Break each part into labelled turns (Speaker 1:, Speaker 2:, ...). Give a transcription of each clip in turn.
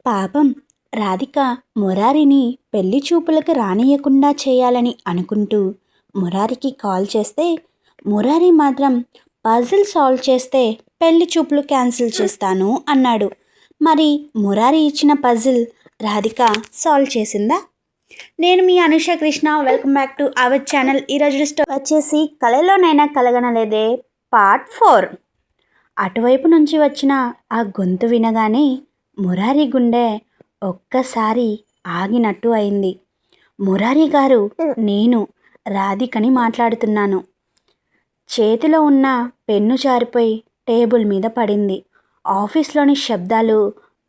Speaker 1: పాపం రాధిక మురారిని పెళ్లి చూపులకు రానియకుండా చేయాలని అనుకుంటూ మురారికి కాల్ చేస్తే మురారి మాత్రం పజిల్ సాల్వ్ చేస్తే పెళ్లి చూపులు క్యాన్సిల్ చేస్తాను అన్నాడు. మరి మురారి ఇచ్చిన పజిల్ రాధిక సాల్వ్ చేసిందా? నేను మీ Anusha Krishna, welcome back to our channel. ఈరోజు వచ్చేసి కళలోనైనా కలగనలేదే పార్ట్ 4. అటువైపు నుంచి వచ్చిన ఆ గొంతు వినగానే మురారి గుండె ఒక్కసారి ఆగినట్టు అయింది. మురారి గారు, నేను రాధికని మాట్లాడుతున్నాను. చేతిలో ఉన్న పెన్ను జారిపోయి టేబుల్ మీద పడింది. ఆఫీస్లోని శబ్దాలు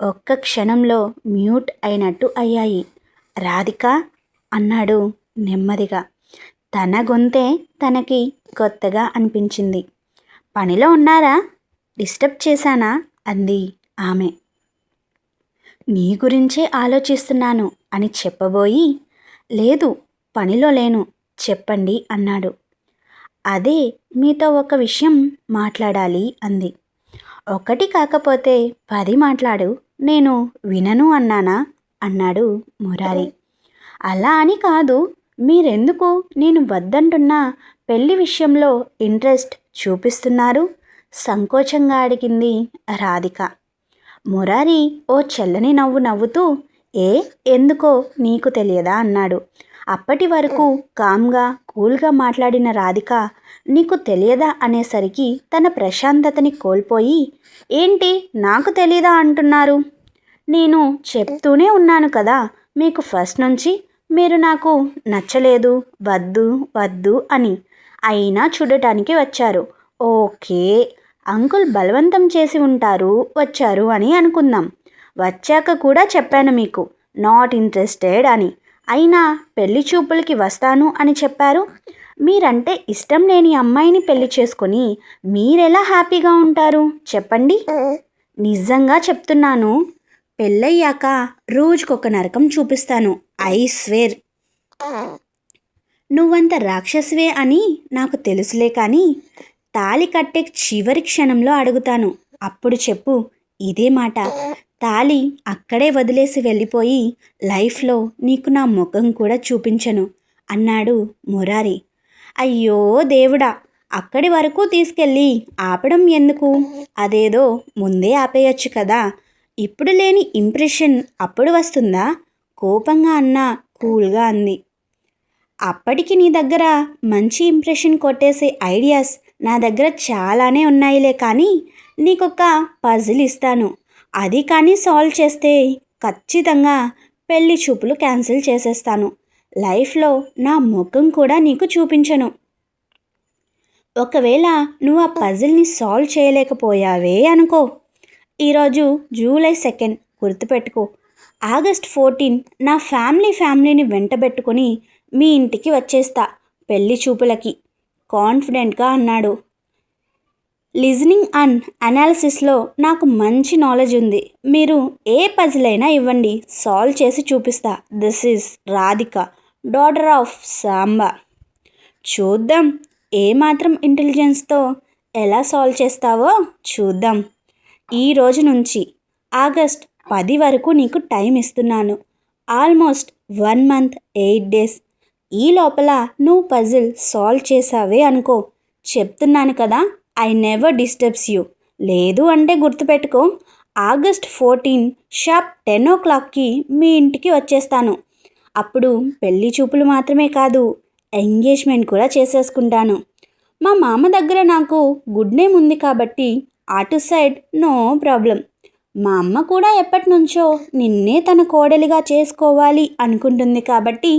Speaker 1: ఒక్క క్షణంలో మ్యూట్ అయినట్టు అయ్యాయి. రాధిక అన్నాడు నెమ్మదిగా. తన గొంతే తనకి కొత్తగా అనిపించింది. పనిలో ఉన్నారా? డిస్టర్బ్ చేశానా? అంది ఆమె. నీ గురించే ఆలోచిస్తున్నాను అని చెప్పబోయి, లేదు పనిలో లేను, చెప్పండి అన్నాడు. అదే మీతో ఒక విషయం మాట్లాడాలి అంది. ఒకటి కాకపోతే 10 మాట్లాడు, నేను వినను అన్నానా? అన్నాడు మురారి. అలా అని కాదు, మీరెందుకు నేను వద్దంటున్నా పెళ్లి విషయంలో ఇంట్రెస్ట్ చూపిస్తున్నారు? సంకోచంగా అడిగింది రాధిక. మురారి ఓ చల్లని నవ్వు నవ్వుతూ, ఎందుకో నీకు తెలియదా అన్నాడు. అప్పటి వరకు కామ్గా కూల్గా మాట్లాడిన రాధిక నీకు తెలియదా అనేసరికి తన ప్రశాంతతని కోల్పోయి, ఏంటి నాకు తెలీదా అంటున్నారు? నేను చెప్తూనే ఉన్నాను కదా మీకు ఫస్ట్ నుంచి మీరు నాకు నచ్చలేదు, వద్దు వద్దు అని. అయినా చూడటానికి వచ్చారు. ఓకే, అంకుల్ బలవంతం చేసి ఉంటారు, వచ్చారు అని అనుకుందాం. వచ్చాక కూడా చెప్పాను మీకు నాట్ ఇంట్రెస్టెడ్ అని. అయినా పెళ్లి చూపులకి వస్తాను అని చెప్పారు. మీరంటే ఇష్టం లేని అమ్మాయిని పెళ్లి చేసుకొని మీరెలా హ్యాపీగా ఉంటారు చెప్పండి? నిజంగా చెప్తున్నాను, పెళ్ళయ్యాక రోజుకొక నరకం చూపిస్తాను. I swear. నువ్వంత రాక్షసివే అని నాకు తెలుసులే, కానీ తాళి కట్టే చివరి క్షణంలో అడుగుతాను, అప్పుడు చెప్పు ఇదే మాట. తాళి అక్కడే వదిలేసి వెళ్ళిపోయి లైఫ్లో నీకు నా ముఖం కూడా చూపించను అన్నాడు మురారి. అయ్యో దేవుడా, అక్కడి వరకు తీసుకెళ్ళి ఆపడం ఎందుకు? అదేదో ముందే ఆపేయచ్చు కదా. ఇప్పుడు లేని ఇంప్రెషన్ అప్పుడు వస్తుందా? కోపంగా అన్నా కూల్గా అంది. అప్పటికి నీ దగ్గర మంచి ఇంప్రెషన్ కొట్టేసే ఐడియాస్ నా దగ్గర చాలానే ఉన్నాయిలే, కానీ నీకొక పజిల్ ఇస్తాను. అది కానీ సాల్వ్ చేస్తే ఖచ్చితంగా పెళ్లి చూపులు క్యాన్సిల్ చేసేస్తాను. లైఫ్లో నా ముఖం కూడా నీకు చూపించను. ఒకవేళ నువ్వు ఆ పజిల్ని సాల్వ్ చేయలేకపోయావే అనుకో, ఈరోజు జూలై 2 గుర్తుపెట్టుకో, ఆగస్ట్ 14 నా ఫ్యామిలీని వెంటబెట్టుకొని మీ ఇంటికి వచ్చేస్తా పెళ్లి చూపులకి కాన్ఫిడెంట్గా అన్నాడు. లిజనింగ్ అండ్ అనాలిసిస్లో నాకు మంచి నాలెడ్జ్ ఉంది. మీరు ఏ పజిల్ అయినా ఇవ్వండి, సాల్వ్ చేసి చూపిస్తా. This is Radhika, daughter of Samba. చూద్దాం ఏమాత్రం ఇంటెలిజెన్స్తో ఎలా సాల్వ్ చేస్తావో చూద్దాం. ఈ రోజు నుంచి ఆగస్ట్ 10 వరకు నీకు టైం ఇస్తున్నాను. Almost 1 month 8 days. ఈ లోపల నువ్వు పజిల్ సాల్వ్ చేసావే అనుకో, చెప్తున్నాను కదా, ఐ నెవర్ డిస్టర్బ్స్ యూ. లేదు అంటే గుర్తుపెట్టుకో, ఆగస్ట్ 14 షార్ప్ 10 o'clockకి మీ ఇంటికి వచ్చేస్తాను. అప్పుడు పెళ్లి చూపులు మాత్రమే కాదు, ఎంగేజ్మెంట్ కూడా చేసేసుకుంటాను. మా మామ దగ్గర నాకు గుడ్ నేమ్ ఉంది కాబట్టి అటు సైడ్ నో ప్రాబ్లం. మా అమ్మ కూడా ఎప్పటి నుంచో నిన్నే తన కోడలిగా చేసుకోవాలి అనుకుంటుంది కాబట్టి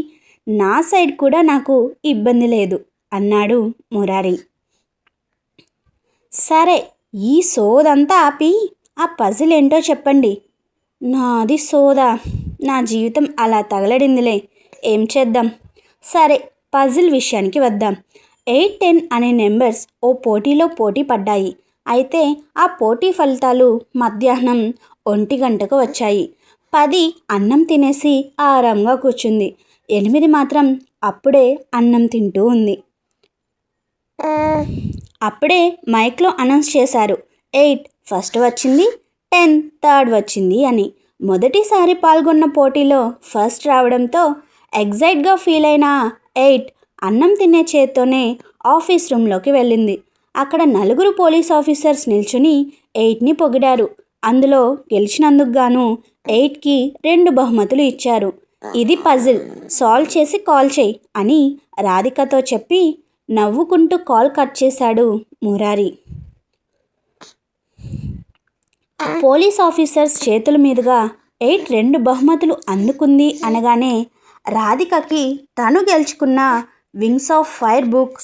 Speaker 1: నా సైడ్ కూడా నాకు ఇబ్బంది లేదు అన్నాడు మురారి. సరే, ఈ సోదంతా ఆపి ఆ పజిల్ ఏంటో చెప్పండి. నాది సోదా, నా జీవితం అలా తగలడిందిలే, ఏం చేద్దాం. సరే, పజిల్ విషయానికి వద్దాం. 8, 10 అనే నెంబర్స్ ఓ పోటీలో పోటీ పడ్డాయి. అయితే ఆ పోటీ ఫలితాలు మధ్యాహ్నం 1 గంటకు వచ్చాయి. 10 అన్నం తినేసి ఆరాంగా కూర్చుంది. 8 మాత్రం అప్పుడే అన్నం తింటూ ఉంది. అప్పుడే మైక్లో అనౌన్స్ చేశారు, 8 ఫస్ట్ వచ్చింది, 10 థర్డ్ వచ్చింది అని. మొదటిసారి పాల్గొన్న పోటీలో ఫస్ట్ రావడంతో ఎగ్జైట్గా ఫీల్ అయిన 8 అన్నం తినే చేత్తోనే ఆఫీస్ రూమ్లోకి వెళ్ళింది. అక్కడ 4 పోలీస్ ఆఫీసర్స్ నిల్చుని 8ని పొగిడారు. అందులో గెలిచినందుకు గాను 8కి 2 బహుమతులు ఇచ్చారు. ఇది పజిల్, సాల్వ్ చేసి కాల్ చేయి అని రాధికతో చెప్పి నవ్వుకుంటూ కాల్ కట్ చేశాడు మురారి. పోలీస్ ఆఫీసర్స్ చేతుల మీదుగా 8 2 బహుమతులు అందుకుంది అనగానే రాధికకి తను గెలుచుకున్న wings of fire book,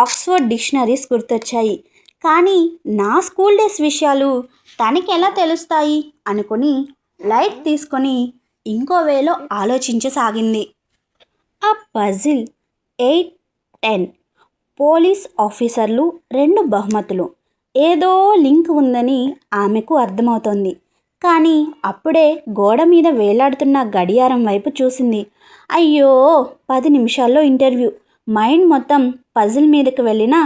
Speaker 1: Oxford dictionaries గుర్తొచ్చాయి. కానీ నా స్కూల్ డేస్ విషయాలు తనకి ఎలా తెలుస్తాయి అనుకుని లైట్ తీసుకొని ఇంకో వేలో ఆలోచించసాగింది. ఆ పజిల్ 8, 10 పోలీస్ ఆఫీసర్లు 2 బహుమతులు, ఏదో లింక్ ఉందని ఆమెకు అర్థమవుతోంది. కానీ అప్పుడే గోడ మీద వేలాడుతున్న గడియారం వైపు చూసింది. అయ్యో, 10 నిమిషాల్లో ఇంటర్వ్యూ. మైండ్ మొత్తం పజిల్ మీదకి వెళ్ళిన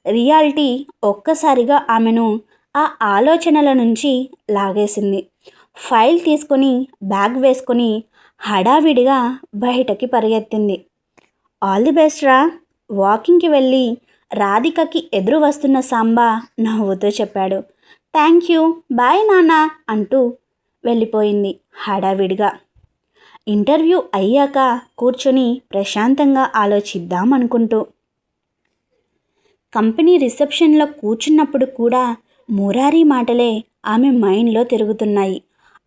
Speaker 1: రియాలిటీ ఒక్కసారిగా ఆమెను ఆ ఆలోచనల నుంచి లాగేసింది. ఫైల్ తీసుకొని బ్యాగ్ వేసుకొని హడావిడిగా బయటకి పరిగెత్తింది. ఆల్ ది బెస్ట్ రా, వాకింగ్కి వెళ్ళి రాధికకి ఎదురు వస్తున్న సాంబా నవ్వుతూ చెప్పాడు. థ్యాంక్ యూ, బాయ్ నాన్న అంటూ వెళ్ళిపోయింది హడావిడిగా. ఇంటర్వ్యూ అయ్యాక కూర్చొని ప్రశాంతంగా ఆలోచిద్దాం అనుకుంటూ కంపెనీ రిసెప్షన్లో కూర్చున్నప్పుడు కూడా మురారి మాటలే ఆమె మైండ్లో తిరుగుతున్నాయి.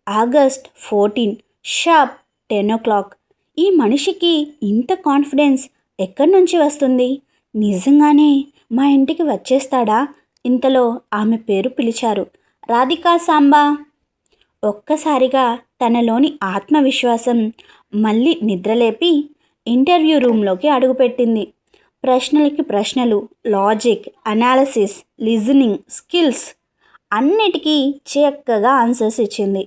Speaker 1: August 14 sharp 10 o'clock. ఈ మనిషికి ఇంత కాన్ఫిడెన్స్ ఎక్కడి నుంచి వస్తుంది? నిజంగానే మా ఇంటికి వచ్చేస్తాడా? ఇంతలో ఆమె పేరు పిలిచారు. రాధికా సాంబా. ఒక్కసారిగా తనలోని ఆత్మవిశ్వాసం మళ్ళీ నిద్రలేపి ఇంటర్వ్యూ రూమ్లోకి అడుగుపెట్టింది. ప్రశ్నలకి ప్రశ్నలు, లాజిక్, అనాలిసిస్, లిజనింగ్ స్కిల్స్ అన్నిటికీ చక్కగా ఆన్సర్స్ ఇచ్చింది.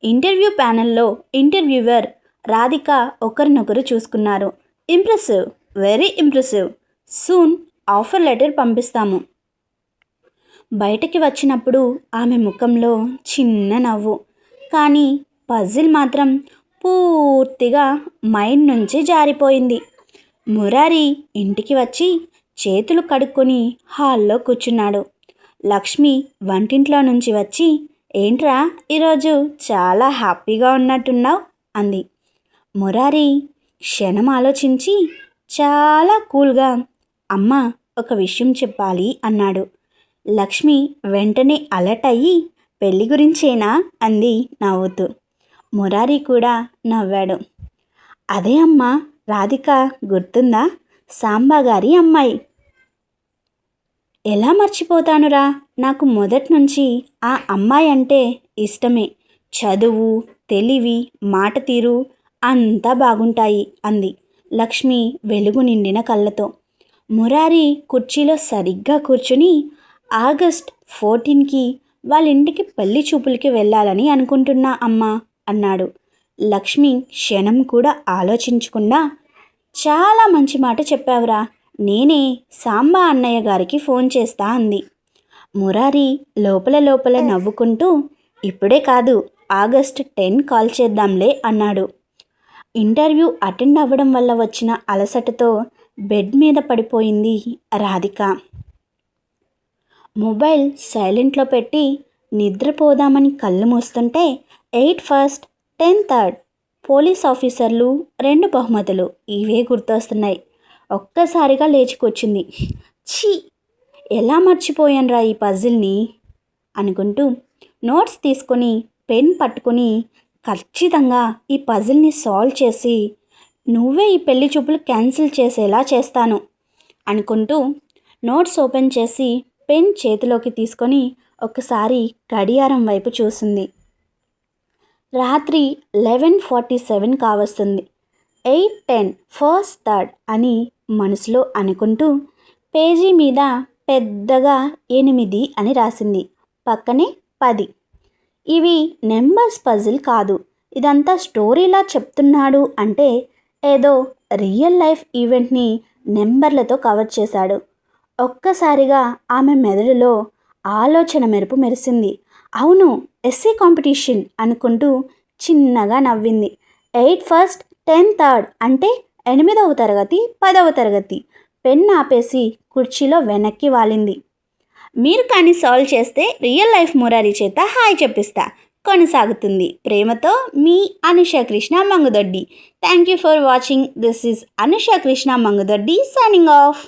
Speaker 1: ఇంటర్వ్యూ ప్యానెల్లో ఇంటర్వ్యూవర్ రాధిక ఒకరినొకరు చూసుకున్నారు. Impressive, very impressive. Soon offer letter పంపిస్తాము. బయటకి వచ్చినప్పుడు ఆమె ముఖంలో చిన్న నవ్వు. కానీ పజిల్ మాత్రం పూర్తిగా మైండ్ నుంచి జారిపోయింది. మురారి ఇంటికి వచ్చి చేతులు కడుక్కొని హాల్లో కూర్చున్నాడు. లక్ష్మి వంటింట్లో నుంచి వచ్చి, ఏంట్రా ఈరోజు చాలా హ్యాపీగా ఉన్నట్టున్నావు అంది. మురారి క్షణం ఆలోచించి చాలా కూల్గా, అమ్మ ఒక విషయం చెప్పాలి అన్నాడు. లక్ష్మి వెంటనే అలర్ట్ అయ్యి, పెళ్లి గురించేనా అంది నవ్వుతూ. మురారి కూడా నవ్వాడు. అదే అమ్మా, రాధిక గుర్తుందా? సాంబా గారి అమ్మాయి. ఎలా మర్చిపోతానురా, నాకు మొదటి నుంచి ఆ అమ్మాయి అంటే ఇష్టమే. చదువు, తెలివి, మాట తీరు అంతా బాగుంటాయి అంది లక్ష్మి వెలుగు నిండిన కళ్ళతో. మురారి కుర్చీలో సరిగ్గా కూర్చుని ఆగస్ట్ 14కి వాళ్ళ ఇంటికి పెళ్లి చూపులకి వెళ్ళాలని అనుకుంటున్నా అమ్మా అన్నాడు. లక్ష్మి క్షణం కూడా ఆలోచించకుండా, చాలా మంచి మాట చెప్పావురా, నేనే సాంబా అన్నయ్య గారికి ఫోన్ చేస్తా అంది. మురారి లోపల లోపల నవ్వుకుంటూ, ఇప్పుడే కాదు, ఆగస్ట్ 10 కాల్ చేద్దాంలే అన్నాడు. ఇంటర్వ్యూ అటెండ్ అవ్వడం వల్ల వచ్చిన అలసటతో బెడ్ మీద పడిపోయింది రాధిక. మొబైల్ సైలెంట్లో పెట్టి నిద్రపోదామని కళ్ళు మూస్తుంటే 8 ఫస్ట్ 10 థర్డ్ పోలీస్ ఆఫీసర్లు 2 బహుమతులు ఇవే గుర్తొస్తున్నాయి. ఒక్కసారిగా లేచికొచ్చింది. ఛీ, ఎలా మర్చిపోయానురా ఈ పజిల్ని అనుకుంటూ నోట్స్ తీసుకొని పెన్ పట్టుకొని ఖచ్చితంగా ఈ పజిల్ని సాల్వ్ చేసి నువ్వే ఈ పెళ్లి చూపులు క్యాన్సిల్ చేసేలా చేస్తాను అనుకుంటూ నోట్స్ ఓపెన్ చేసి పెన్ చేతిలోకి తీసుకొని ఒకసారి గడియారం వైపు చూసింది. రాత్రి 11:47 కావస్తుంది. 8:10 ఫస్ట్ థర్డ్ అని మనసులో అనుకుంటూ పేజీ మీద పెద్దగా 8 అని రాసింది. పక్కనే 10. ఇవి నెంబర్స్ పజిల్ కాదు, ఇదంతా స్టోరీలా చెప్తున్నాడు అంటే ఏదో రియల్ లైఫ్ ఈవెంట్ని నెంబర్లతో కవర్ చేశాడు. ఒక్కసారిగా ఆమె మెదడులో ఆలోచన మెరుపు మెరిసింది. అవును, ఎస్సీ కాంపిటీషన్ అనుకుంటూ చిన్నగా నవ్వింది. 8 ఫస్ట్ 10 థర్డ్ అంటే 8వ తరగతి 10వ తరగతి. పెన్ ఆపేసి కుర్చీలో వెనక్కి వాలింది. మీరు కానీ సాల్వ్ చేస్తే రియల్ లైఫ్ మురారి చేత హాయ్ చెప్పిస్తా. కొనసాగుతుంది. ప్రేమతో మీ Anusha Krishna Mangudoddi. Thank you for watching. This is Anusha Krishna Mangudoddi signing of.